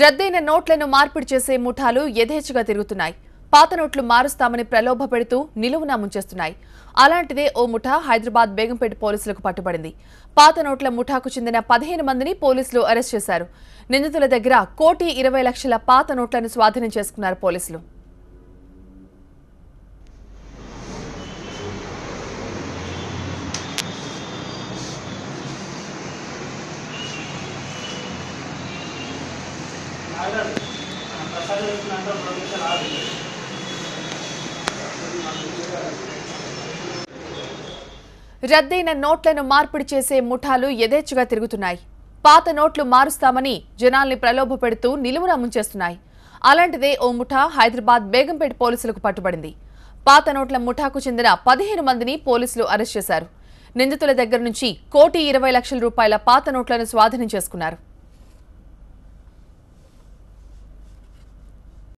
రద్దయిన నోట్లను మార్పిడి చేసే ముఠాలు యథేచ్ఛగా తిరుగుతున్నాయి. పాత నోట్లు మారుస్తామని ప్రలోభ పెడుతూ నిలువునా ముంచేస్తున్నాయి. అలాంటిదే ఓ ముఠా హైదరాబాద్ బేగంపేట పోలీసులకు పట్టుబడింది. పాత నోట్ల ముఠాకు చెందిన 15 మందిని పోలీసులు అరెస్ట్ చేశారు. నిందితుల దగ్గర 1,20,00,000 పాత నోట్లను స్వాధీనం చేసుకున్నారు పోలీసులు. రద్దయిన నోట్లను మార్పిడి చేసే ముఠాలు యథేచ్ఛగా తిరుగుతున్నాయి. పాత నోట్లు మారుస్తామని జనాల్ని ప్రలోభ పెడుతూ నిలువునా ముంచేస్తున్నాయి. అలాంటిదే ఓ ముఠా హైదరాబాద్ బేగంపేట పోలీసులకు పట్టుబడింది. పాత నోట్ల ముఠాకు చెందిన 15 మందిని పోలీసులు అరెస్ట్ చేశారు. నిందితుల దగ్గర నుంచి 1,20,00,000 రూపాయల పాత నోట్లను స్వాధీనం చేసుకున్నారు.